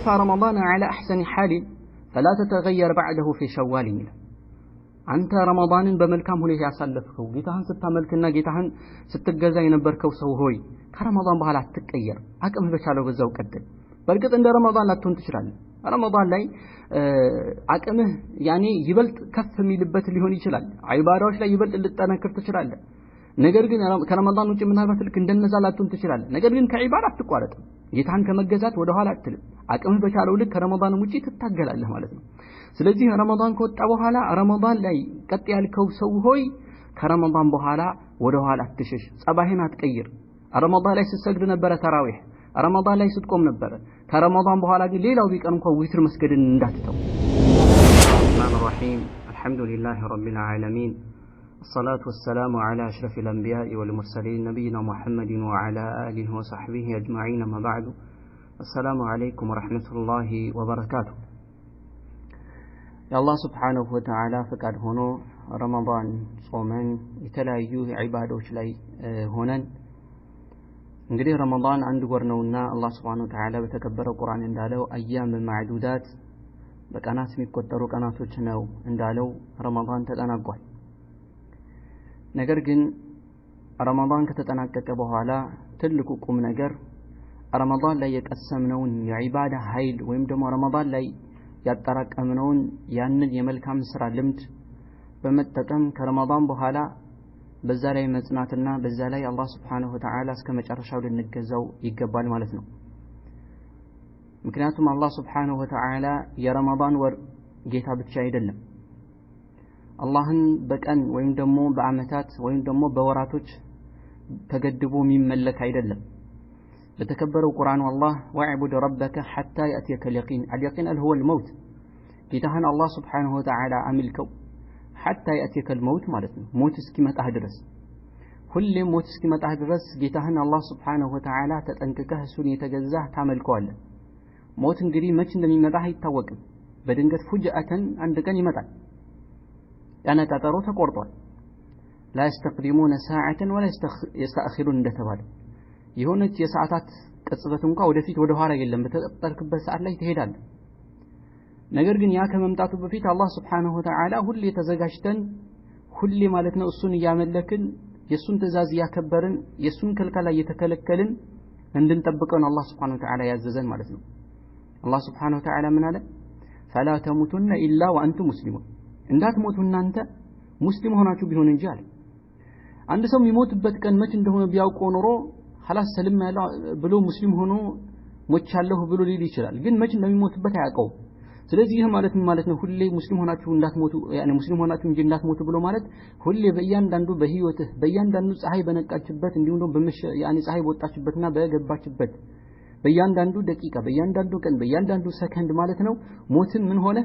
وتوفى رمضان على أحسن حال فلا تتغير بعده في شوال أنت رمضان بملكام هنا يسلفه جيتهن ستعملكنا جيتهن ستجزا ينبركوا سوهوي كرمضان بحال تتغير أكمل بشالو بزاو قدل بركت عند رمضان لا تنتشرال رمضان لاي أكمل يعني يبلت كف ميلبت اللي هون يشلال عبارات لا يبلت اللي تنكر تشلال ነገር ግን ከረመዳን ውጪ ምናልባት ልክ እንደነዛ ላትሆን ትችላለህ ነገር ግን ከዒባዳ አትቋረጥ ጌታን ከመገዛት ወደ ኋላ አትልም አቅምህ በቻለው ልክ ከረመዳን ውጪ ትታገላለህ ማለት ነው ስለዚህ ረመዳን ከወጣ በኋላ ረመዳን ላይ ቀጥ ያልከው ሰው ሆይ ከረመዳን በኋላ ወደ ኋላ አትሸሽ ጸባህን አትቀይር ረመዳን ላይ ስትሰግድ ነበር ተራዊህ ረመዳን ላይ ስትቆም ነበር ከረመዳን በኋላ ግን ሌላው ቢቀር እንኳን ዊትር መስገድን እንዳትተው الرحمن الرحيم الحمد لله رب العالمين الصلاة والسلام على أشرف الأنبياء والمرسلين نبينا محمد وعلى آله وصحبه أجمعين ما بعد السلام عليكم ورحمة الله وبركاته يا الله سبحانه وتعالى فقد هنا رمضان صومن يتلايو عبادوش لي هنا እንግዲህ ረመዳን አንድ ወር ነውና አላህ Subhanahu Wa Ta'ala በተከበረው ቁርአን እንዳለው አያም ማዕዱዳት በቀናት የሚቆጠሩ ቀናቶች ነው እንዳለው ረመዳን ተጠናቋል ነገር ግን ረመዳን ከተጠናቀቀ በኋላ ትልቁ ቁም ነገር ረመዳን ላይ የቀሰምነውን የዒባዳ ኃይል ወይም ደግሞ ረመዳን ላይ ያጠራቀምነውን ያንን የመልካም ስራ ልምድ በመጠቀም ከረመዳን በኋላ በዛ ላይ መጽናትና በዛ ላይ አላህ Subhanahu Wa Ta'ala እስከመጨረሻው ልንገዛው ይገባል ማለት ነው ምክንያቱም አላህ Subhanahu Wa Ta'ala የረመዳን ወር ጌታ ብቻ አይደለም አላህን በቀን ወይም ደግሞ በአመታት ወይም ደግሞ በወራቶች ተገድቦ የሚመለክ አይደለም በተከበረው ቁርአን والله واعبد ربك حتى ياتيك اليقين اليقين هو الموت ጌታህን አላህ Subhanahu Wa Ta'ala አምልከው حتى ياتيك الموت ማለት ነው ሞት እስኪመጣህ ድረስ ሁሌ ሞት እስኪመጣህ ድረስ ጌታህን አላህ Subhanahu Wa Ta'ala ተጠንቅቀህ እሱን የተገዛህ ታመልከዋለህ ሞት እንግዲህ መች እንደሚመጣ አይታወቅም በድንገት فجأةን አንድ ቀን ይመጣል ያነ ቀጠሮ ተቆርጧል لا يستقدمون ساعة ولا يستأخرون እንደተባለ የሆነች የሰዓታት ቅጽበት እንኳን ወደፊት ወደ ኋላ የለም በተቀጠርክበት ሰዓት ላይ ትሄዳለህ ነገር ግን ያ ከመምጣቱ በፊት አላህ Subhanahu Wa Ta'ala ሁሌ ተዘጋጅተን ሁሌ ማለት ነው እሱን ያመለክን የሱን ትእዛዝ ያከበርን የሱን ከልካላ የተከለከልን እንድንጠብቀው አላህ Subhanahu Wa Ta'ala ያዘዘን ማለት ነው አላህ Subhanahu Wa Ta'ala ምን አለ فلا تموتن الا وانتم مسلمون እንዳትሞቱ እናንተ ሙስሊም ሆናችሁ ቢሆን እንጂ አለ አንድ ሰው የሚሞትበት ቀን መች እንደሆነ ቢያውቀው ኖሮ خلاص ሰልም ያለው ብሎ ሙስሊም ሆኖ ሞቻለሁ ብሎ ሊል ይችላል ግን መች እንደሚሞትበት አያውቀው ስለዚህ ይሄ ማለት ነው ሁሌ ሙስሊም ሆናችሁ እንዳትሞቱ ያኔ ሙስሊም ሆናችሁ እንጂ እንዳትሞቱ ብሎ ማለት ሁሌ በእያንዳንዱ በህይወትህ በእያንዳንዱ ፀሐይ በነቃችበት እንዲሁም ደግሞ ያኔ ፀሐይ በወጣችበትና በገባችበት በእያንዳንዱ ደቂቃ በእያንዳንዱ ቀን በእያንዳንዱ ሰከንድ ማለት ነው ሞትን ምን ሆነ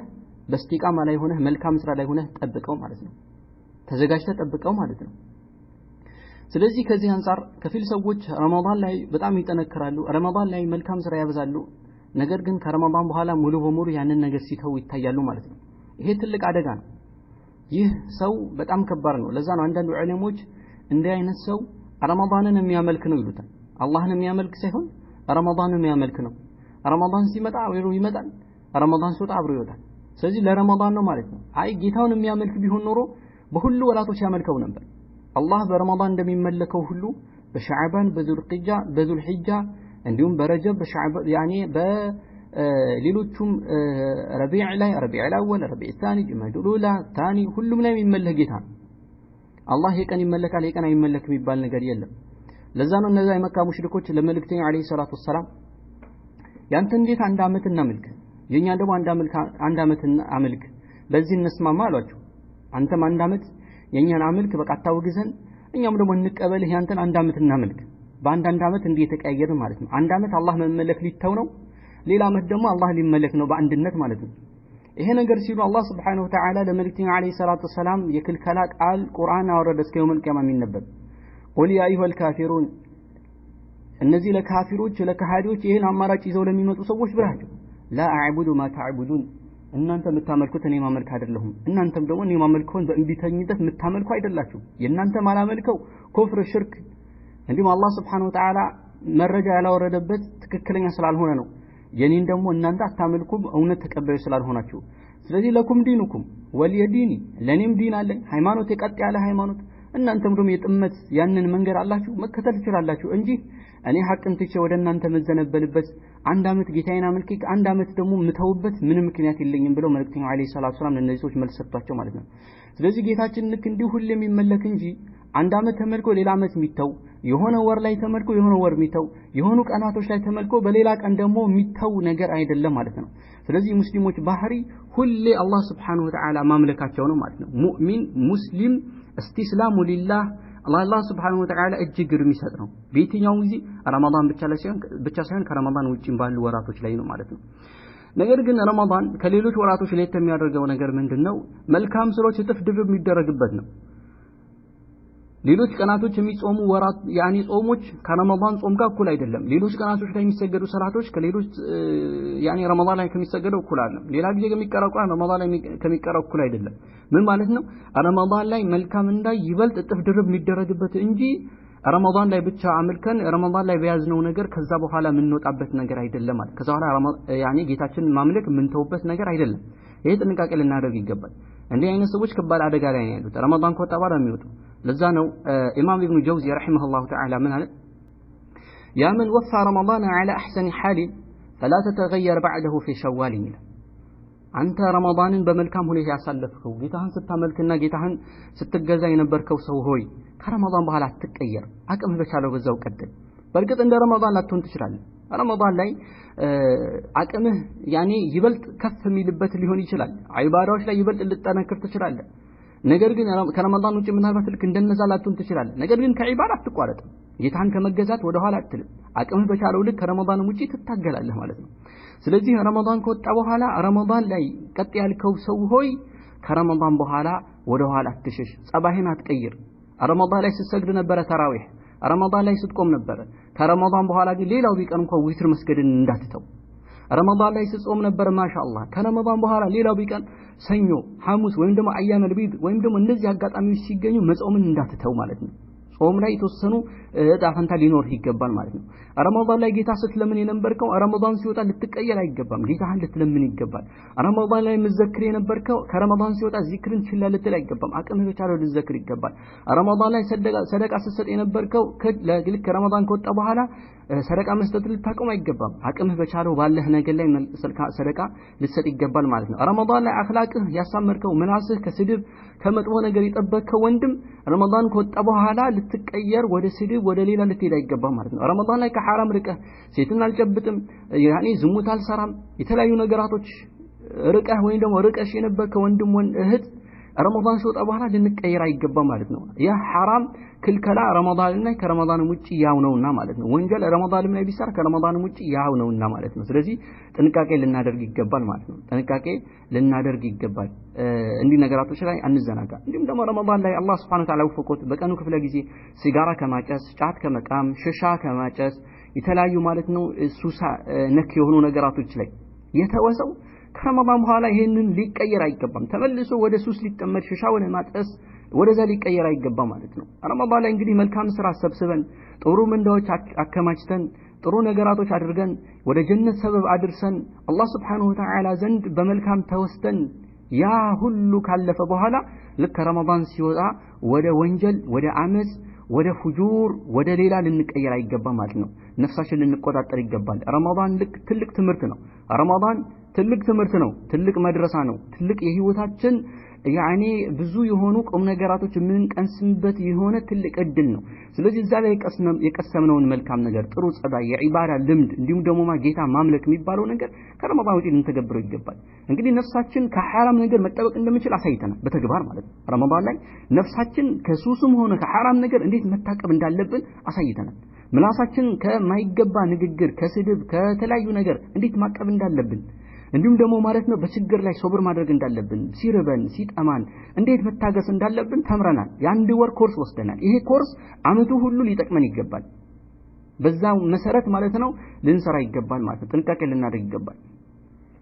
በስቲቃማ ላይ ሆነ መልካም ስራ ላይ ሆነ ጠብቀው ማለት ነው ተዘጋጅተህ ጠብቀው ማለት ነው ስለዚህ ከዚህ አንፃር ከፊል ሰዎች ረመዳን ላይ በጣም ይጠነክራሉ ረመዳን ላይ መልካም ስራ ያበዛሉ ነገር ግን ከረመዳን በኋላ ሙሉ በሙሉ ያንን ነገር ሲተው ይታያሉ ማለት ነው ይሄ ትልቅ አደጋ ነው ይህ ሰው በጣም ከባድ ነው ለዛ ነው አንዳንድ ዑለሞች እንዲህ አይነት ሰው ረመዳንን የሚያመልክ ነው ይሉታል አላህን የሚያመልክ ሳይሆን ረመዳንን የሚያመልክ ነው ረመዳን ሲመጣ አብሮ ይመጣል ረመዳን ሲወጣ አብሮ ይወጣል ስለዚህ ለረመዳን ነው ማለት ነው አይ ጌታውን የሚያመልክ ቢሆን ኖሮ በሁሉ ወራቶች ያመልከው ነበር አላህ በረመዳን እንደሚመለከው ሁሉ በሸዓባን በዙልቂጃ በዙልሂጃ እንዲሁም በረጀብ በሸዓባን ያኔ በሌሎቹም ረቢዕ ላይ ረቢዕ አልአወል ረቢዕ الثاني ጁማዱል ኡላ ታኒ ሁሉም ላይ የሚመለክ ጌታ አላህ የቀን ይመለካል የቀን አይመለክ የሚባል ነገር የለም ለዛ ነው እነዛ የመካ ሙሽሪኮች ለመልእክተኛው አለይሂ ሰላቱ ወሰላም ያንተ እንዴት አንድ አመት እናመልክ የኛ ደግሞ አንድ አመት አመልክ በዚህ እንስማማ አሏቸው አንተም አንድ አመት የኛን አመልክ በቃ ታውግዘን እኛም ደግሞ እንቀበልህ ያንተን አንድ አመት እናመልክ በአንድ አመት እንዴ ተቀያየረ ማለት ነው አንድ አመት አላህ መመለክ ሊተው ነው ሌላ አመት ደግሞ አላህ ሊመለክ ነው በአንድነት ማለት ነው ይሄ ነገር ሲሉ አላህ Subhanahu Wa Ta'ala ለመልእክተኛው አለይሂ ሰላቱ ወሰላም የክልከላ ቃል ቁርአን አወረደ እስከ የውመል ቂያማ የሚነበብ ቁል ያ አዩሀል ካፊሩን እነዚህ ለካፊሮች ለካሃዲዎች ይሄን አማራጭ ይዘው ለሚመጡ ሰዎች ብራቸው لا اعبد ما تعبدون እናንተ የምታመልኩት እኔ ማመልክ አይደለሁም እናንተም ደግሞ እኔ ማመልከውን በእንቢተኝነት የምታመልኩ አይደላችሁ የእናንተ ማላመልከው ኩፍር ሽርክ እንዲሁም አላህ Subhanahu Wa Ta'ala መረጃ ያላወረደበት ትክክለኛ ስላልሆነ ነው የኔን ደግሞ እናንተ አታመልኩም እውነት ተቀባዮች ስላልሆናችሁ ስለዚህ ለኩም ዲኑኩም ወልየዲኒ ለኔም ዲን አለኝ ሃይማኖት የቀጥ ያለ ሃይማኖት እናንተም ደግሞ የጥመት ያንን መንገድ አላችሁ መከተል ትችላላችሁ እንጂ እኔ ሐቅን ትቼ ወደ እናንተ መዘነበልበት አንድ አመት ጌታዬን አመልኬ አንድ አመት ደግሞ ምተውበት ምንም ምክንያት የለኝም ብለው መልእክተኛው አለይሂ ሰላቱ ሰላም ለነዚህ ሰዎች መልስ ሰጥቷቸው ማለት ነው ስለዚህ ጌታችን ልክ እንዲሁ ሁሌ የሚመለክ እንጂ አንድ አመት ተመልኮ ሌላ አመት የሚተው የሆነ ወር ላይ ተመልኮ የሆነ ወር የሚተው የሆኑ ቀናቶች ላይ ተመልኮ በሌላ ቀን ደግሞ የሚተው ነገር አይደለም ማለት ነው ስለዚህ ሙስሊሞች ባህሪ ሁሌ አላህ Subhanahu Wa Ta'ala ማምለካቸው ነው ማለት ነው ሙእሚን ሙስሊም እስቲስላሙ ሊላህ አላህ Subhanahu Wa Ta'ala እጅግር የሚሰጥ ነው በየትኛው ጊዜ ረመዳን ብቻ ሳይሆን ከረመዳን ውጪም ባሉ ወራቶች ላይ ነው ማለት ነው ነገር ግን ረመዳን ከሌሎች ወራቶች ላይ የሚያደርገው ነገር ምንድነው መልካም ስራዎች እጥፍ ድርብ የሚደረግበት ነው ሌሎች ቀናቶች የሚጾሙ ወራት ያኒ ጾሞች ከረመዳን ጾም ጋር እኩል አይደለም ሌሎች ቀናቶች ላይ የሚሰገዱ ሰላቶች ከሌሎች ያኒ ረመዳን ላይ ከሚሰገደው እኩል አይደለም ሌላ ጊዜ ከሚቀራው ረመዳን ላይ ከሚቀራው እኩል አይደለም ምን ማለት ነው ረመዳን ላይ መልካም እንዳይ ይበልጥ እጥፍ ድርብ የሚደረግበት እንጂ ረመዳን ላይ ብቻ አመልከን ረመዳን ላይ በያዝነው ነገር ከዛ በኋላ የምንወጣበት ነገር አይደለም ማለት ከዛ በኋላ ያኒ ጌታችን ማምለክ የምንተውበት ነገር አይደለም ይሄ ጥንቃቄ ልናደርግ ይገባል እንዲህ አይነት ሰዎች ከባድ አደጋ ላይ ነው ያሉት ረመዳን ከወጣ በኋላ የሚወጡ ለዛ ነው ኢማም ኢብኑ ጀውዚ ረሂመሁላሁ ተዓላ ምን አለ ያ መን ወፋ ረመዳን على احسن حال فلا تتغير بعده في شوال አንተ ረመዳንን በመልካም ሁኔታ ያሳለፍከው ጌታህን ስታመልክና ጌታህን ስትገዛ የነበርከው ሰው ሆይ ከረመዳን በኋላ አትቀየር አቅም በቻለው በዛው ቀጥል በርግጥ እንደ ረመዳን ላትሆን ትችላለህ ረመዳን ላይ አቅምህ ያኔ ይበልጥ ከፍ የሚልበት ሊሆን ይችላል ዒባዳዎች ላይ ይበልጥ ልትጠነክር ትችላለህ ነገር ግን ከረመዳን ውጪ ምናልባት ልክ እንደነዛ ላትሆን ትችላለህ ነገር ግን ከዒባዳ አትቋረጥ ጌታን ከመገዛት ወደ ኋላ አትልም አቅምህ በቻለው ልክ ከረመዳን ውጪ ትታገላለህ ማለት ነው ስለዚህ ረመዳን ከወጣ በኋላ ረመዳን ላይ ቀጥ ያልከው ሰው ሆይ ከረመዳን በኋላ ወደ ኋላ አትሸሽ ጸባህን አትቀይር ረመዳን ላይ ስትሰግድ ነበር ተራዊህ ረመዳን ላይ ስትቆም ነበር ከረመዳን በኋላ ግን ሌላው ቢቀር እንኳን ዊትር መስገድን እንዳትተው ረመዳን ላይ ስትጾም ነበር ማሻአላህ ከረመዳን በኋላ ሌላው ቢቀር ሰኞ ሐሙስ ወይም ደግሞ አያም አልቢድ ወይም ደግሞ እንደዚህ አጋጣሚዎች ሲገኙ መጾምን እንዳትተው ማለት ነው ጾም ላይ ተወሰኑ ዳፈንታ ሊኖር ይገባል ማለት ነው ረመዳን ላይ ጌታ ስትለምን የነበርከው ረመዳን ሲወጣ ልትቀየር አይገባም ጌታህን ልትለምን ይገባል ረመዳን ላይ መዘክር የነበርከው ከረመዳን ሲወጣ ዚክርን ችላ ልትል አይገባም አቅምህ በቻለው ልትዘክር ይገባል ረመዳን ላይ ሰደቃ ስትሰጥ የነበርከው ልክ ረመዳን ከወጣ በኋላ ሰደቃ መስጠት ልታቆም አይገባም አቅምህ በቻለው ባለህ ነገር ላይ ሰደቃ ልትሰጥ ይገባል ማለት ነው ረመዳን ላይ አኽላቅህ ያሳመርከው ምላስህ ከስድብ ከመጥፎ ነገር የጠበከው ወንድም ረመዳን ከወጣ በኋላ ልትቀየር ወደ ስድብ ወደ ሌላ ልትሄድ አይገባም ማለት ነው ረመዳን ላይ ከሐራም ርቀህ ሴትን አልጨብጥም ያኔ ዝሙት አልሰራም የተለያዩ ነገራቶች ርቀህ ወይም ደግሞ ርቀሽ የነበርከው ወንድም እህት ረመዳን ሲወጣ በኋላ ልንቀየር አይገባም ማለት ነው ያ ሐራም ክልከላ ረመዳን ላይ ከረመዳን ውጪ ያው ነውና ማለት ነው ወንጀል ረመዳን ላይ ቢሰራ ከረመዳን ውጪ ያው ነውና ማለት ነው ስለዚህ ጥንቃቄ ልናደርግ ይገባል ማለት ነው ጥንቃቄ ልናደርግ ይገባል እንዲህ ነገራቶች ላይ አንዘናጋ እንዲሁም ደግሞ ረመዳን ላይ አላህ Subhanahu Wa Ta'ala ወፈቆት በቀኑ ክፍለ ጊዜ ሲጋራ ከማጨስ ጫት ከመቃም ሽሻ ከማጨስ የተለያዩ ማለት ነው ሱሳ ነክ የሆኑ ነገራቶች ላይ የተወሰው ከረመዳን በኋላ ይሄንን ሊቀየር አይገባም ተመልሶ ወደ ሱስ ሊጠመድ ሽሻ ወደ ማጨስ ወደዛ ሊቀየር አይገባም ማለት ነው ረመዳን ላይ እንግዲህ መልካም ስራ ሰብስበን ጥሩ ምንዳዎች አከማችተን ጥሩ ነገራቶች አድርገን ወደ ጀነት ሰበብ አድርሰን አላህ Subhanahu Wa Ta'ala ዘንድ በመልካም ተወስተን ያ ሁሉ ካለፈ በኋላ ልክ ረመዳን ሲወጣ ወደ ወንጀል ወደ አመጽ ወደ ፍጁር ወደ ሌላ ልንቀየር አይገባም ማለት ነው ነፍሳችን ልንቆጣጠር ይገባል ረመዳን ልክ ትልቅ ትምህርት ነው ረመዳን ትልቅ ትምህርት ነው ትልቅ መድረሳ ነው ትልቅ የህይወታችን ያኔ ብዙ የሆኑ ቁም ነገራቶች የምንቀስምበት የሆነ ትልቅ እድል ነው ስለዚህ እዛ ላይ የቀሰምነውን መልካም ነገር ጥሩ ጸባይ የዒባዳ ልምድ እንዲሁም ደግሞ ጌታ ማምለክ የሚባለው ነገር ከረመዳን ውጪ ልንተገብረው ይገባል እንግዲህ ነፍሳችን ከሐራም ነገር መጠበቅ እንደምችል አሳይተናል በተግባር ማለት ነው ረመዳን ላይ ነፍሳችን ከሱስም ሆነ ከሐራም ነገር እንዴት መታቀብ እንዳለብን አሳይተናል ምላሳችን ከማይገባ ንግግር ከስድብ ከተለያዩ ነገር እንዴት ማቀብ እንዳለብን እንዲሁም ደግሞ ማለት ነው በችግር ላይ ሶብር ማድረግ እንዳለብን ሲርበን ሲጠማን እንዴት መታገስ እንዳለብን ተምረናል የአንድ ወር ኮርስ ወስደናል ይሄ ኮርስ አመቱ ሁሉ ሊጠቅመን ይገባል በዛው መሰረት ማለት ነው ልንሰራ ይገባል ማለት ነው ጥንቃቄ ልናደርግ ይገባል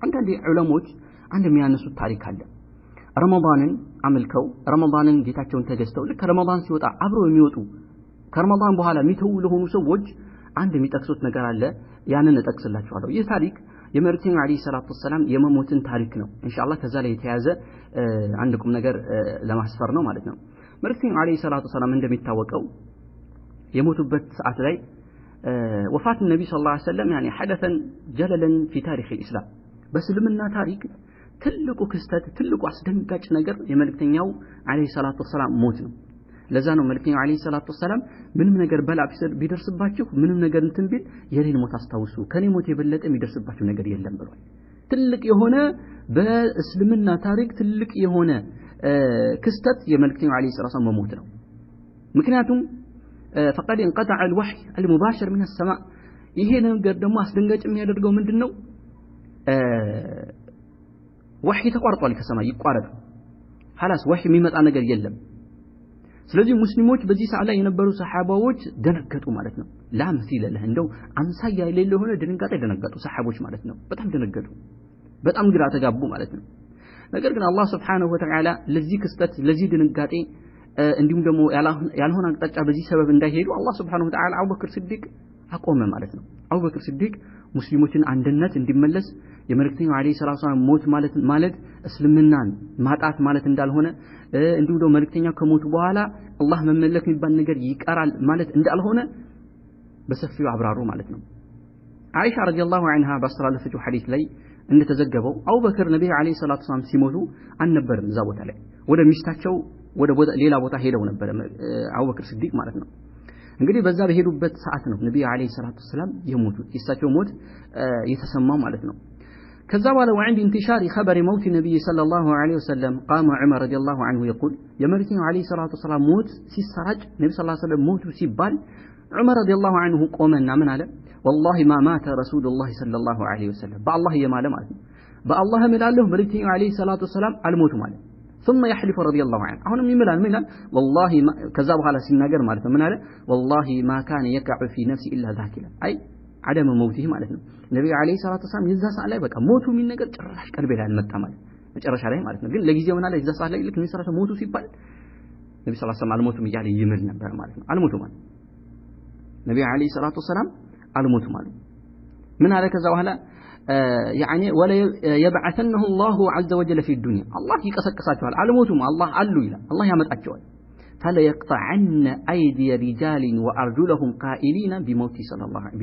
አንዳንድ ዑለሞች አንድ የሚያነሱት ታሪክ አለ ረመዳንን አመልከው ረመዳንን ጌታቸውን ተገዝተው ልክ ረመዳን ሲወጣ አብረው የሚወጡ ከረመዳን በኋላ የሚተው ለሆኑ ሰዎች አንድ የሚጠቅሱት ነገር አለ ያንን እጠቅስላችኋለሁ ይህ ታሪክ የመልእክተኛው አለይሂ ሰላቱ ወሰለም የመሞትን ታሪክ ነው ኢንሻአላህ ከዛ ላይ የተያዘ አንድ ቁም ነገር ለማስፈር ነው ማለት ነው መልእክተኛው አለይሂ ሰላቱ ወሰለም እንደሚታወቀው የሞቱበት ሰዓት ላይ ወፋት ነብዩ ሰለላሁ ዐለይሂ ወሰለም يعني حدثا جللا في تاريخ الاسلام በእስልምና ታሪክ ትልቁ ክስተት ትልቁ አስደንጋጭ ነገር የመልእክተኛው አለይሂ ሰላቱ ወሰለም ሞት ነው ለዛ ነው መልእክተኛው አለይሂ ሰላቱ ወሰለም ምንም ነገር በላ ቢደርስባችሁ ምንም ነገር እንትን ቢል የኔን ሞት አስታውሱ ከኔ ሞት የበለጠ የሚደርስባችሁ ነገር የለም ብሏል ትልቅ የሆነ በእስልምና ታሪክ ትልቅ የሆነ ክስተት የመልእክተኛው አለይሂ ሰላቱ ወሰለም መሞት ነው ምክንያቱም فقد انقطع الوحي المباشر من السماء ይሄ ነገር ደግሞ አስደንጋጭ የሚያደርገው ምንድነው ወህይ ተቋርጧል ከሰማይ ይቋረጥ خلاص ወህይ የሚመጣ ነገር የለም ስለዚህ ሙስሊሞች በዚህ ሰዓት ላይ የነበሩ ሰሃባዎች ደነገጡ ማለት ነው ላምሲለ ለህ እንደው አምሳያ የሌለ ሆነ ድንጋጤ ደነገጡ ሰሃቦች ማለት ነው በጣም ደነገጡ በጣም ግራ ተጋቡ ማለት ነው ነገር ግን አላህ Subhanahu Wa Ta'ala ለዚህ ክስተት ለዚህ ድንጋጤ እንዲሁም ደግሞ ያልሆነ አቅጣጫ በዚህ ሰበብ እንዳይሄዱ አላህ Subhanahu Wa Ta'ala አቡበክር ሲዲቅ አቆመ ማለት ነው አቡበክር ሲዲቅ ሙስሊሞችን አንድነት እንዲመለስ የመልእክተኛው አለይሂ ሰላቱ ወሰለም ሞት ማለት እስልምናን ማጣት ማለት እንዳልሆነ እንዲሁም ደግሞ መልእክተኛው ከሞቱ በኋላ አላህ መመለክ የሚባል ነገር ይቀራል ማለት እንዳልሆነ በሰፊው አብራሩ ማለት ነው አይሻ ረዲየላሁ ዐንሃ ባስተላለፈችው ሐዲስ ላይ እንደተዘገበው አቡበክር ነብዩ አለይሂ ሰላቱ ወሰለም ሲሞቱ አልነበረም እዛ ቦታ ላይ ወደ ሚስታቸው ወደ ሌላ ቦታ ሄደው ነበር አቡበክር ሲዲቅ ማለት ነው እንግዲህ በዛ በሄዱበት ሰዓት ነው ነብዩ አለይሂ ሰላቱ ወሰለም የሞቱት የሳቸው ሞት የተሰማው ማለት ነው ከዛ በኋላ وعند انتشار خبر موت النبي صلى الله عليه وسلم قام عمر رضي الله عنه يقول የመልእክተኛው አለይሂ ሰላቱ ወሰለም ሞት ሲሰራጭ ነብዩ ሰለላሁ ዐለይሂ ወሰለም ሞቱ ሲባል عمر رضي الله عنه ቆመና ምን አለ والله ما مات رسول الله صلى الله عليه وسلم بالله የማለ ማለት ነው በአላህ እምላለሁ መልእክተኛው አለይሂ ሰላቱ ወሰለም አልሞቱ ማለት ثم يحلف رضي الله عنه አሁንም ይምላል والله ከዛ በኋላ ሲናገር ማለት ነው ምን አለ والله ما كان يقع في نفسي الا ذاكلا አይ عدم موته ማለት ነው ነብዩ አለይሂ ሰላቱ ወሰለም የዛ ሰዓት ላይ በቃ ሞቱ ምን ነገር ጭራሽ ቀልቤ ላይ አልመጣም ማለት መጨረሻ ላይ ማለት ነው ግን ለጊዜው ምን አለ የዛ ሰዓት ላይ ልክ ነብዩ ሰላቱ ሞቱ ሲባል ነብዩ ሰለላሁ ዐለይሂ ወሰለም አልሞቱም እያለ ይምል ነበር ማለት ነው አልሞቱም ማለት ነብዩ አለይሂ ሰላቱ ወሰለም አልሞቱም ማለት ምን አለ ከዛ በኋላ يعني ولا يبعثنه الله عز وجل في الدنيا الله يقسقساቸዋል አልሞቱም አላህ አሉ ይላል አላህ ያመጣቸዋል فلا يقطعن ايدي رجال وارجلهم قائلين بموت صلى الله عليه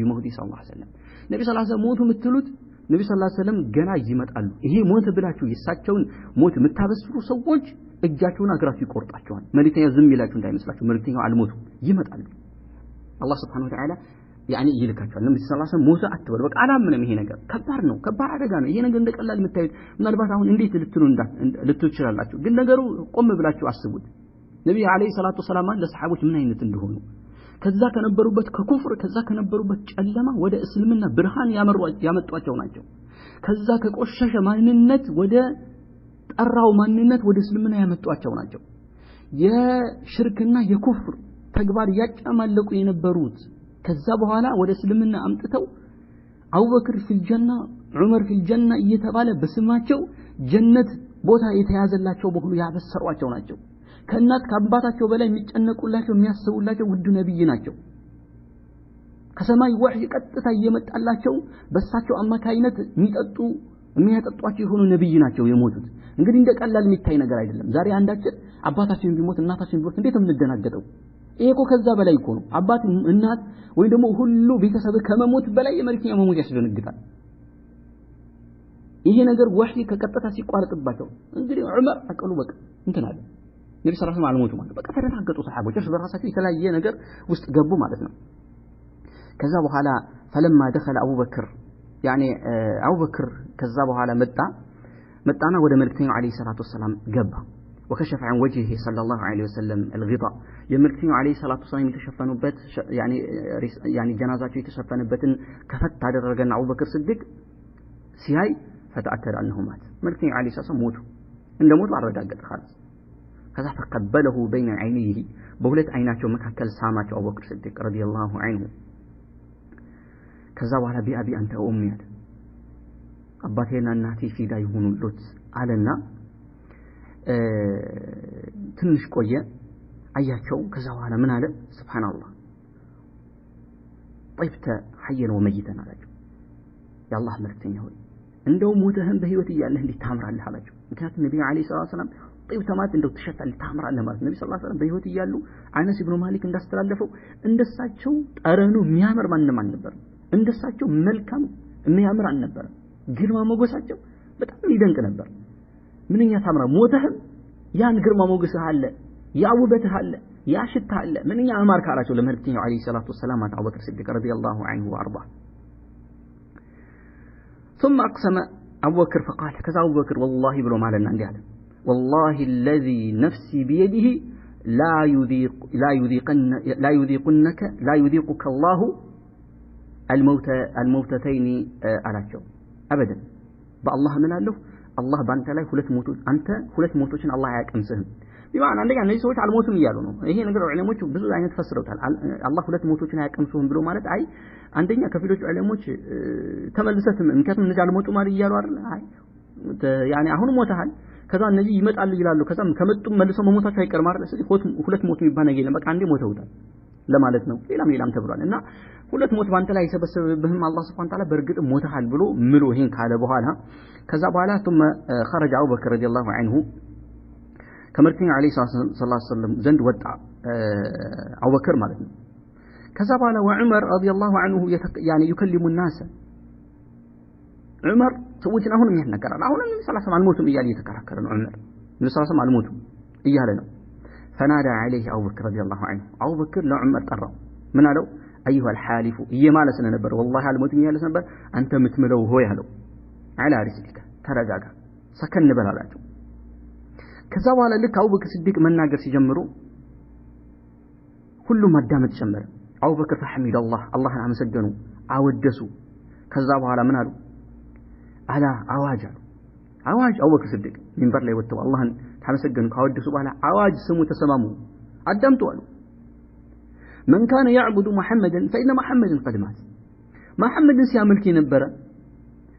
وسلم ነብዩ ሰለላሁ ዐለይሂ ወሰለም ሞቱ የምትሉት ነብዩ ሰለላሁ ዐለይሂ ወሰለም ገና ይመጣሉ ይሄ ሞት ብላችሁ የሳቸውን ሞት የምታበስሩ ሰዎች እጃቸውን አግራችሁ ይቆርጣቸዋል መልእክተኛው ዝም ይላችሁ እንዳይመስላችሁ መልእክተኛው አልሞቱ ይመጣሉ አላህ Subhanahu Wa Ta'ala يعني ይልካቸዋል ነብዩ ሰለላሁ ዐለይሂ ወሰለም ሞተ አትበሉ በቃ አላምንም ይሄ ነገር ከባድ ነው ከባድ አደጋ ነው ይሄ ነገር እንደቀላል የምታዩት ምናልባት አሁን እንዴት ልትሉ ይችላላችሁ ግን ነገሩ ቆም ብላችሁ አስቡት ነብዩ አለይሂ ሰላቱ ወሰለም ለሰሃቦች ምን አይነት እንደሆኑ ከዛ ከነበሩበት ከኩፍር ከዛ ከነበሩበት ጨለማ ወደ እስልምና ብርሃን ያመጧቸው ናቸው ከዛ ከቆሸሸ ማንነት ወደ ጠራው ማንነት ወደ እስልምና ያመጧቸው ናቸው የሽርክና የኩፍር ተግባር ያጫማለቁ የነበሩት ከዛ በኋላ ወደ እስልምና አምጥተው አቡበክር ፊል ጀና ዑመር ፊል ጀና እየተባለ በስማቸው ጀነት ቦታ የተያዘላቸው በሁሉ ያበሰሯቸው ናቸው ከእናት ከአባታቸው በላይ የሚጨነቁላቸው የሚያስቡላቸው ውድ ነብይ ናቸው ከሰማይ ወህይ ቀጥታ እየመጣላቸው በሳቸው አማካይነት የሚያጠጧቸው የሆኑ ነብይ ናቸው የሞቱት እንግዲህ እንደቀላል የሚታይ ነገር አይደለም ዛሬ አንዳችን አባታችን ቢሞት እናታችን ቢሞት እንዴት የምንደናገጠው ይሄ እኮ ከዛ በላይ እኮ ነው አባት እናት ወይ ደግሞ ሁሉ ቤተሰብ ከመሞት በላይ የመልእክተኛው መሞት ያስደነግጣል ይሄ ነገር ወህይ ከቀጥታ ሲቋረጥባቸው እንግዲህ ዑመር አቀሉ በቃ እንትን አለ ነብዩ ሰለላሁ ዐለይሂ ወሰለም አልሞቱ ማለት በቃ ተደናገጡ ሰሃቦች እርስ በራሳቸው የተለያየ ነገር ውስጥ ገቡ ማለት ነው ከዛ በኋላ فلما دخل ابو بكر يعني ابو بكر ከዛ በኋላ መጣና ወደ መልእክተኛው አለይሂ ሰላቱ ወሰለም ገባ وكشف عن وجهه صلى الله عليه وسلم الغطاء የመልእክተኛው አለይሂ ሰላቱ ወሰለም የተሸፈኑበት يعني ጀናዛቸው የተሸፈነበትን ከፈት አደረገና አቡበክር ሲዲቅ ሲያይ فتأكد انه مات መልእክተኛው አለይሂ ሰላቱ ሞቱ እንደሞቱ አረጋገጠ خلاص ከዛ ተቀበለው بين عينيه በሁለት አይናቸው መካከል ሳማቸው አቡበክር ሲዲቅ ረዲየላሁ ዐንሁ ከዛ በኋላ ቢአቢ አንተ ኡሚ አለ አባቴና እናቴ ፊዳ ይሁኑልት አለና ትንሽ ቆየ አያቸው ከዛ በኋላ ምን አለ ሱብሃንአላህ طيبت حيا وميتا አላቸው የአላህ መልእክተኛ ሆይ እንደው ሞተህም በህይወት እያለህ እንዴት ታምራለህ አላቸው ምክንያቱም ነብዩ አለይሂ ሰላም طيب ተማት እንደው ትሸታለህ ታምራለህ ማለት ነብዩ ሰለላሁ ዐለይሂ ወሰለም በህይወት እያሉ አነስ ኢብኑ ማሊክ እንዳስተላለፈው እንደሳቸው ጠረኑ የሚያምር ማንንም አልነበረም እንደሳቸው መልካም የሚያምር አልነበረም ግርማ ሞገሳቸው በጣም ይደንቅ ነበር ምንኛ ታምራ ሞተህም ያን ግርማ ሞገስህ አለ ያ ውበትህ አለ ያ ሽታ አለ ምንኛ አማር ካላቸው ለመልእክተኛው አለይሂ ሰላቱ ወሰላም አቡበክር ሲዲቅ ረዲየላሁ ዐንሁ ወአርዳ ثم اقسم ابو بكر فقال كذا ابو بكر والله بلو مالنا እንዲህ አለ والله الذي نفسي بيده لا يذيقك الله الموتتين አላቸው አበደን በአላህ ምናለሁ አላህ ባንተ ላይ ሁለት ሞቶችን አላህ አያቀምስህም ቢማን አንደኛ እነዚህ ሰዎች አልሞቱም እያሉ ነው ይሄ ነገር ዑለሞች ብዙ አይነት ፈስረውታል አላህ ሁለት ሞቶችን አያቀምስህም ብሎ ማለት አይ አንደኛ ከፊሎች ዑለሞች ተመልሰትም ምክንያቱም እነዚህ አልሞቱ ማለት እያሉ አይደል አይ ያኔ አሁን ሞተሃል ከዛ እነዚህ ይመጣሉ ይላሉ ከዛም ከመጡ መልሰው መሞታቸው አይቀርም አይደል ስለዚህ ሁለት ሞት የሚባል ነገር የለም በቃ አንዴ ሞተውታል ለማለት ነው ሌላም ተብሏል እና ሁለት ሞት ባንተ ላይ ሰበሰበብህም አላህ Subhanahu Ta'ala በርግጥ ሞተሃል ብሎ ምሎ ይሄን ካለ በኋላ ከዛ በኋላ ثم خرج ابو بكر رضي الله عنه ከመልእክተኛው አለይሂ ሰላም ዘንድ ወጣ አቡበክር ማለት ነው ከዛ በኋላ ወዑመር رضي الله عنه يعني يكلم الناس ዑመር ሰዎችን አሁንም ያናገራል አሁንም ነብዩ ሰለላሁ ዐለይሂ ወሰለም አልሞቱም እያለ እየተከራከረ ነው ዑመር ነብዩ ሰለላሁ ዐለይሂ ወሰለም አልሞቱም እያለ ነው فنادى عليه ابو بكر رضي الله عنه ابو بكر ለዑመር ጠራው ምን አለው ايها الحالف እየማለስ ነበር والله አልሞቱም እያለ ነበር አንተ ምትምለው ሆይ አለው على رسلك ተረጋጋ ሰከን በላላቸው ከዛ በኋላ ልክ አቡበክር ሲዲቅ መናገር ሲጀምሩ ሁሉም ማዳመጥ ጀመረ አቡበክር ፈሐሚድ አላህን አመሰገኑ አወደሱ ከዛ በኋላ ምን አሉ አላ አዋጅ አቡበክር ሲዲቅ ሚንበር ላይ ወጥተው አላህን ታመሰገኑ ካወደሱ በኋላ አዋጅ ስሙ ተሰማሙ አዳምጡ አሉ من كان يعبد محمدا فإن محمدا قد مات محمد ሲያመልክ የነበረ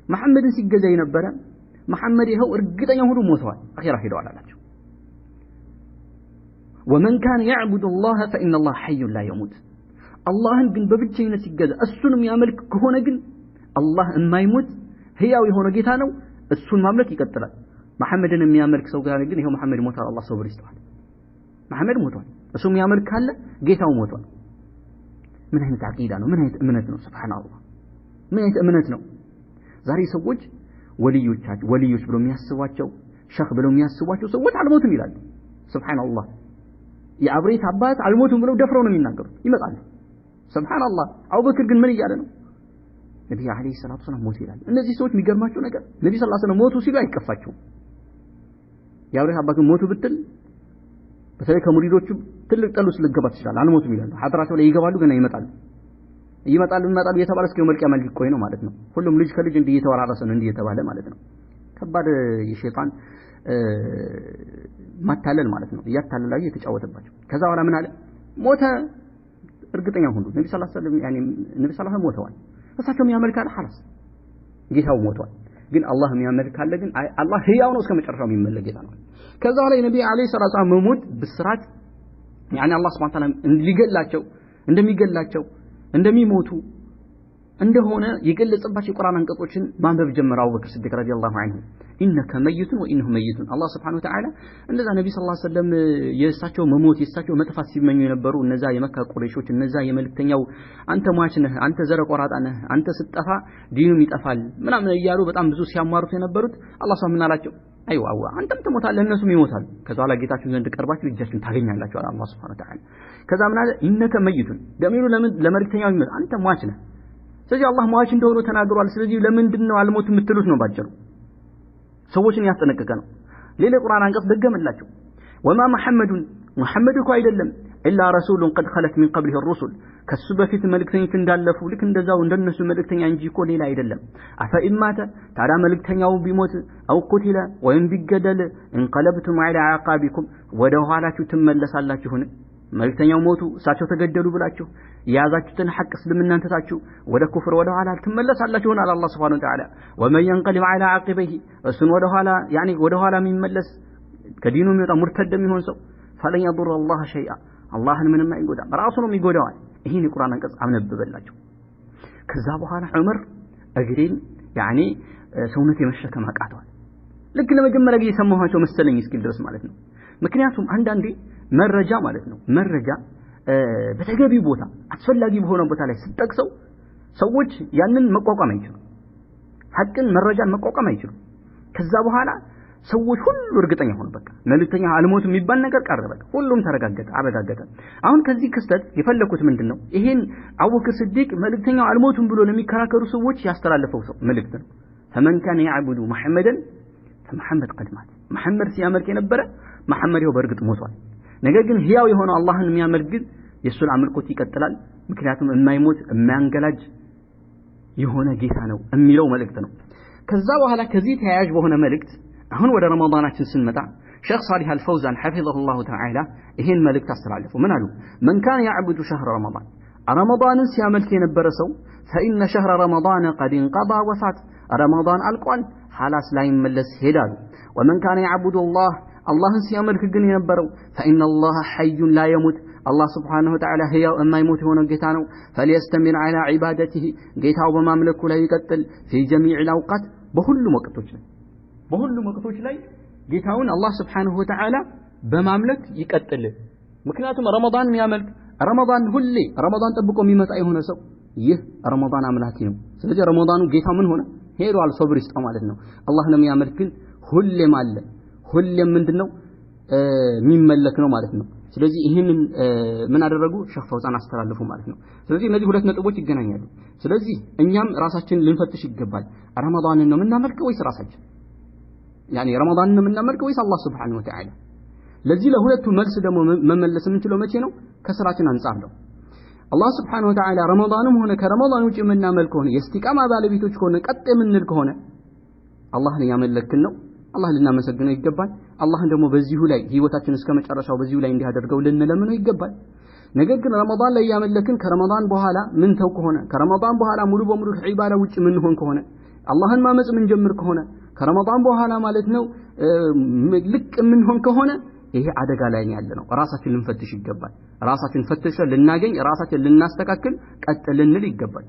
محمد ሲገዛ የነበረ محمد ይኸው እርግጠኛ ሆኖ ሞተዋል አኺራ ሄደዋል አላቸው ومن كان يعبد الله فإن الله حي لا يموت አላህን ግን በብቸኝነት ሲገዛ እሱንም ያመልክ ከሆነ ግን አላህ የማይሞት ህያው የሆነ ጌታ ነው እሱን ማምለክ ይቀጥላል محمدን የሚያመልክ ሰው ጋር ግን ይኸው محمد ሞቷል አላህ ሰብር ይስጣል محمد ሞቷል እሱም ያመልክ ካለ ጌታው ሞቷል ምን አይነት አቂዳ ነው ምን አይነት እምነት ነው ሱብሃንአላህ ምን አይነት እምነት ነው ዛሬ ሰዎች ወልዮች ብለው የሚያስቧቸው ሸኽ ብለው የሚያስቧቸው ሰዎች አልሞቱም ይላሉ ሱብሃንአላህ የአብሬት አባት አልሞቱም ብለው ደፍረው ነው የሚናገሩት ይመጣሉ ሱብሃንአላህ አቡበክር ግን ምን እያለ ነው ነብዩ አለይሂ ሰላቱ ወሰለም ሞቱ ይላል እነዚህ ሰዎች የሚገርማቸው ነገር ነብዩ ሰለላሁ ዐለይሂ ወሰለም ሞቱ ሲሉ አይከፋቸውም የአብሬት አባት ሞቱ ብትል በተለይ ከሙሪዶቹ ትልቅ ጠሉስ ልገባ ይችላል አልሞቱም ይላሉ ሐድራቸው ላይ ይገባሉ ገና ይመጣሉ የተባለ እስከ መልቂያ መልክ ቆይ ነው ማለት ነው ሁሉም ልጅ ከልጅ እንዲህ እየተወራረሰ ነው እንዲህ የተባለ ማለት ነው ከባድ የሸይጣን ማታለል ማለት ነው ያታለላዩ የተጫወተባቸው ከዛ በኋላ ምን አለ ሞተ እርግጠኛ ሆኑ ነብዩ ሰለላሁ ዐለይሂ ወሰለም ያኒ ነብዩ ሰለላሁ ዐለይሂ ወሰለም ሞተዋል እሳቸው ያመልካል خلاص ጌታው ሞተዋል ግን አላህ የሚያመልካል ግን አላህ ህያው ነው እስከመጨረሻው የሚመለክ ጌታ ነው ከዛ ላይ ነብዩ አለይሂ ሰላቱ ወሰለም መሞት ብስራት ያኒ አላህ Subhanahu Ta'ala እንደሚገላቸው እንደሚሞቱ እንደሆነ የገለጸባቸው የቁርአን አንቀጾችን ማንበብ ጀመረ አቡበክር ሲዲቅ ረዲየላሁ ዐንሁ ኢነከ መይቱን ወኢነሁ መይቱን አላህ Subhanahu Ta'ala እንደዛ ነብዩ ሰለላሁ ዐለይሂ ወሰለም የእሳቸው መሞት የእሳቸው መጥፋት ሲመኙ የነበሩ እነዛ የመካ ቁረይሾች እነዛ የመልእክተኛው አንተ ሟች ነህ አንተ ዘረ ቆራጣ ነህ አንተ ስትጠፋ ዲኑም ይጠፋል ምናምን እያሉ በጣም ብዙ ሲያማሩት የነበሩት አላህ Subhanahu አላቸው አይዋ አንተም ትሞታለህ እነሱም ይሞታሉ ከዛ በኋላ ጌታችሁ ዘንድ ቀርባችሁ እጃችሁን ታገኛላችሁ አላህ Subhanahu Ta'ala ከዛ ምን አለ ኢነከ መይቱን ደሚሩ ለመልእክተኛው ይመጣ አንተ ሟች ነህ ስለዚህ አላህ ሟች እንደሆነ ተናግሯል ስለዚህ ለምንድነው አልሞት የምትሉት ነው ባጭሩ ሰዎችን ያስጠነቀቀ ነው ሌላ ቁርአን አንቀጽ ደገመላችሁ ወማ ሙሐመድ እኮ አይደለም ኢላ ረሱሉን قد خلت من قبله الرسل ከሱ በፊት መልእክተኞች እንዳለፉ ልክ እንደዛው እንደነሱ መልእክተኛ እንጂ እኮ ሌላ አይደለም አፈኢማተ ታዳ መልእክተኛው ቢሞት አው ቁቲለ ወይም ቢገደል እንቀለብቱም على عقابكم ወደ ኋላችሁ ትመለሳላችሁን መልእክተኛው ሞቱ እሳቸው ተገደሉ ብላችሁ ያዛችሁትን ሐቅ እስልምናን ተታችሁ ወደ ኩፍር ወደ ኋላ ትመለሳላችሁ አለ አላህ Subhanahu Wa Ta'ala ومن ينقلب على عقبيه እሱን ወደ ኋላ يعني ወደ ኋላ የሚመለስ ከዲኑ የሚወጣ ሙርተድ የሚሆን ሰው فلن يضر الله شيئا አላህን ምንም አይጎዳ ራሱ ነው የሚጎዳው ይሄን የቁርአን አንቀጽ አምነበበላችሁ ከዛ በኋላ ዑመር እግሬን ያኒ ሰውነት የመሸከም አቃተዋል ልክ ለመጀመሪያ ጊዜ ሰማኋቸው መሰለኝ እስኪል ድረስ ማለት ነው ምክንያቱም አንዳንዴ መረጃ ማለት ነው መረጃ በተገቢ ቦታ አስፈላጊ በሆነ ቦታ ላይ ሲጠቅሰው ሰዎች ያንን መቋቋም አይችሉም ሐቅን መረጃን መቋቋም አይችሉም ከዛ በኋላ ሰዎች ሁሉ እርግጠኛ ሆኑ በቃ መልእክተኛ አልሞቱም የሚባል ነገር ቀረበ ሁሉም ተረጋገጠ አረጋገጠ አሁን ከዚህ ክስተት የፈለኩት ምንድነው ይሄን አቡበክር ሲዲቅ መልእክተኛው አልሞቱም ብሎ ለሚከራከሩ ሰዎች ያስተላለፈው ሰው መልእክት ነው فمن كان يعبد محمدا فمحمد قد مات محمد ሲያመልክ የነበረ መሐመድ ይኸው በእርግጥ ሞቷል ነገር ግን ህያው የሆነ አላህን የሚያመልክ የሱን አምልኮት ይቀጥላል ምክንያቱም የማይሞት የማያንገላጅ የሆነ ጌታ ነው የሚለው መልእክት ነው ከዛ በኋላ ከዚህ ተያያዥ በሆነ መልእክት አሁን ወደ ረመዳናችን ስንመጣ ሼክ ሷሊህ አልፈውዛን حفظه الله تعالى ይሄን መልእክት አስተላልፉ ምን አሉ من كان يعبد شهر رمضان ረመዳንን ሲያመልክ የነበረ ሰው فإن شهر رمضان قد انقضى وفات رمضان አልቋል حالاس لا يملس ሄዳሉ ومن كان يعبد الله اللهን ሲያመልክ ግን የነበረው فإن الله حي لا يموت الله سبحانه وتعالى هياو اما يموت هو ጌታ ነው فليستمر على عبادته ጌታው በማምለኩ ላይ ይቀጥል في جميع الاوقات በሁሉም ወቅቶች ላይ ጌታውን አላህ Subhanahu Wa Ta'ala በማምለክ ይቀጥል ምክንያቱም ረመዳን የሚያመልክ ረመዳን ሁሌ ረመዳን ጠብቆ የሚመጣ የሆነ ሰው ይህ ረመዳን አምላኪ ነው ስለዚህ ረመዳኑ ጌታ ምን ሆነ ሄዷል ሶብር ይስጠው ማለት ነው አላህ ነው የሚያመልክ ሁሌም አለ ሁሌም ምንድነው የሚመለክ ነው ማለት ነው ስለዚህ ይሄንን ምን አደረጉ ሼክ ፈውዛን አስተላልፉ ማለት ነው ስለዚህ እነዚህ ሁለት ነጥቦች ይገናኛሉ ስለዚህ እኛም ራሳችንን ልንፈትሽ ይገባል ረመዳንን ነው የምናመልከው ወይስ ራሳችን يعني رمضان ነው የምናመልከው ወይስ አላህ Subhanahu Wa Ta'ala ለዚህ ለሁለቱ መልስ ደግሞ መመለስ የምንችለው መቼ ነው ከስራችን አንፃር ነው አላህ Subhanahu Wa Ta'ala ረመዳንም ሆነ ከረመዳን ውጪ የምናመልከው ሆነ የስቲቃማ ባለቤቶች ከሆነ ቀጥ የምንል ከሆነ አላህን ያመለክን ነው አላህ ልናመሰግነው ይገባል አላህን ደግሞ በዚሁ ላይ ህይወታችን እስከ መጨረሻው በዚሁ ላይ እንዲያደርገው ልንለምነው ይገባል ነገር ግን ረመዳን ላይ ያመለክን ከረመዳን በኋላ ምን ተው ከሆነ ከረመዳን በኋላ ሙሉ በሙሉ ከዒባዳ ውጪ ምን ሆን ከሆነ አላህን ማመጽ ምን ጀምር ከሆነ ከረመዳን በኋላ ማለት ነው ልክ ምን ሆን ከሆነ ይሄ አደጋ ላይ ያለ ነው ራሳችን ልንፈትሽ ይገባል ራሳችን ፈትሸን ልናገኝ ራሳችን ልናስተካክል ቀጥል ልንል ይገባል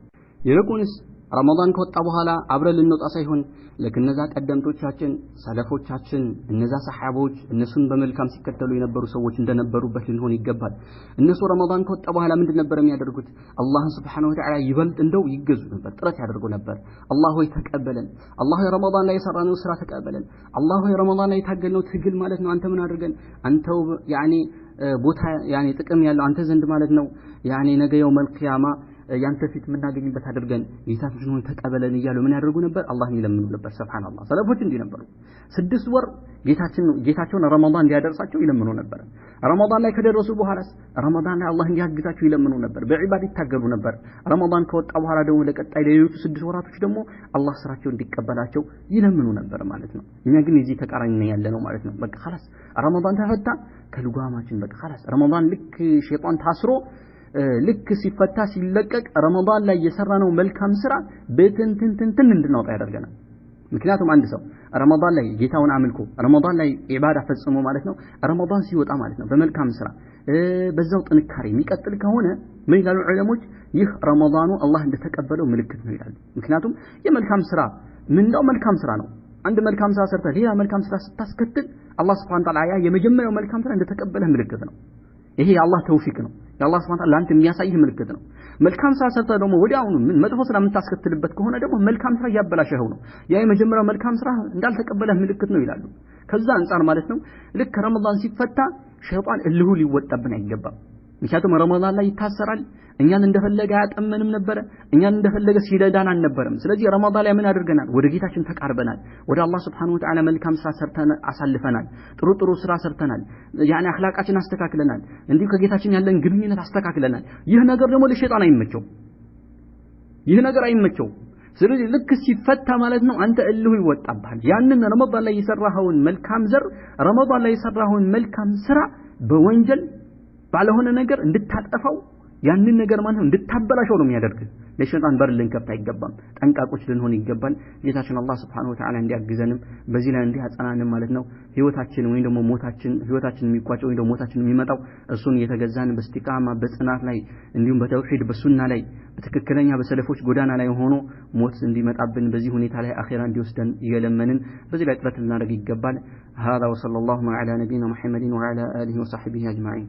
ይልቁንስ ረመዳን ከወጣ በኋላ አብረን ልንወጣ ሳይሆን ለከነዛ ቀደምቶቻችን ሰለፎቻችን እነዛ ሰሃቦች እነሱን በመልካም ሲከተሉ የነበሩ ሰዎች እንደነበሩበት ልንሆን ይገባል እነሱ ረመዳን ከወጣ በኋላ ምንድን ነበር የሚያደርጉት አላህን Subhanahu Wa Ta'ala ይበልጥ እንደው ይገዙ ነበር ጥረት ያደርጉ ነበር አላህ ሆይ ተቀበለን አላህ ሆይ ረመዳን ላይ የሰራነው ስራ ተቀበለን አላህ ሆይ ረመዳን ላይ የታገልነው ትግል ማለት ነው አንተ ምን አድርገን አንተው ያኒ ቦታ ያኒ ጥቅም ያለው አንተ ዘንድ ማለት ነው ያኒ ነገ የውመል ቂያማ ያንተ ፊት ምናገኝበት አድርገን ጌታችንን ተቀበለን ይያሉ ምን ያደርጉ ነበር አላህን ይለምኑ ነበር ሱብሃንአላህ ሰለፎች እንዲህ ነበሩ 6 ወር ጌታቸውን ረመዳን እንዲያደርሳቸው ይለምኑ ነበር ረመዳን ላይ ከደረሱ በኋላ ረመዳን ላይ አላህ እንዲያግዛቸው ይለምኑ ነበር በዒባዳ ይታገሉ ነበር ረመዳን ከወጣ በኋላ ደግሞ ለቀጣይ ለሌሎቹ 6 ወራቶች ደግሞ አላህ ስራቸው እንዲቀበላቸው ይለምኑ ነበር ማለት ነው እኛ ግን እዚህ ተቃራኒ ነው ያለነው ማለት ነው በቃ خلاص ረመዳን ተፈታ ከልጓማችን በቃ خلاص ረመዳን ልክ ሸይጣን ታስሮ ልክ ሲፈታ ሲለቀቅ ረመዳን ላይ የሰራነው መልካም ስራ በትንትንትን እንድናወጣ ያደርገናል ምክንያቱም አንድ ሰው ረመዳን ላይ ጌታውን አምልኮ ረመዳን ላይ ኢባዳ ፈጽሞ ማለት ነው ረመዳን ሲወጣ ማለት ነው በመልካም ስራ በዛው ጥንካሬ የሚቀጥል ከሆነ ምን ይላሉ ዑለሞች ይህ ረመዳኑ አላህ እንደተቀበለው ምልክት ነው ይላሉ ምክንያቱም የመልካም ስራ ምንድነው መልካም ስራ ነው አንድ መልካም ስራ ሰርተ ሌላ መልካም ስራ ስታስከትል አላህ Subhanahu Wa Ta'ala የመጀመሪያው መልካም ስራ እንደተቀበለ ምልክት ነው ይሄ የአላህ ተውፊቅ ነው የአላህ Subhanahu Wa Ta'ala አንተ የሚያሳይህ ምልክት ነው መልካም ስራ ሰርተ ደግሞ ወዲያውኑ ምን መጥፎ ስራ የምታስከትልበት ከሆነ ደግሞ መልካም ስራ ያበላሸው ነው ያ የመጀመሪያው መልካም ስራ እንዳልተቀበለ ምልክት ነው ይላሉ ከዛ አንፃር ማለት ነው ልክ ረመዳን ሲፈታ ሸይጣን እልሁ ሊወጣብን አይገባም ምክንያቱም ረመዳን ላይ ይታሰራል እኛን እንደፈለገ ያጠመንም ነበር እኛን እንደፈለገ ሲለዳን አልነበረም ስለዚህ ረመዳን ላይ ምን አድርገናል ወደ ጌታችን ተቃርበናል ወደ አላህ Subhanahu Wa Ta'ala መልካም ስራ ሰርተን አሳልፈናል ጥሩ ስራ ሰርተናል ያኒ አኽላቃችን አስተካክለናል እንዲሁ ከጌታችን ያለን ግንኙነት አስተካክለናል ይህ ነገር ደግሞ ለሸይጣን አይመቸው ይህ ነገር አይመቸው ስለዚህ ልክ ሲፈታ ማለት ነው አንተ እልሁ ይወጣብሃል ያንን ረመዳን ላይ የሰራኸውን መልካም ዘር ረመዳን ላይ የሰራኸውን መልካም ስራ በወንጀል ባለሆነ ነገር እንድታጠፋው ያንን ነገር ማለት ነው እንድታበላሽው ነው የሚያደርግ ለሸይጣን በር ልንከፍት አይገባም ጠንቃቆች ልንሆን ይገባል ጌታችን አላህ Subhanahu Wa Ta'ala እንዲያግዘንም በዚህ ላይ እንዲያጸናንም ማለት ነው ህይወታችን ወይ ደግሞ ሞታችን ህይወታችን የሚቋጨው ወይ ደግሞ ሞታችን የሚመጣው እሱን እየተገዛን በስቲቃማ በጽናት ላይ እንዲሁም በተውሂድ በሱና ላይ በትክክለኛ በሰለፎች ጎዳና ላይ ሆኖ ሞት እንዲመጣብን በዚህ ሁኔታ ላይ አኺራ እንዲወስደን እየለመንን በዚህ ላይ ጥረት ልናደርግ ይገባል። هذا وصلى الله على نبينا محمد وعلى آله وصحبه أجمعين.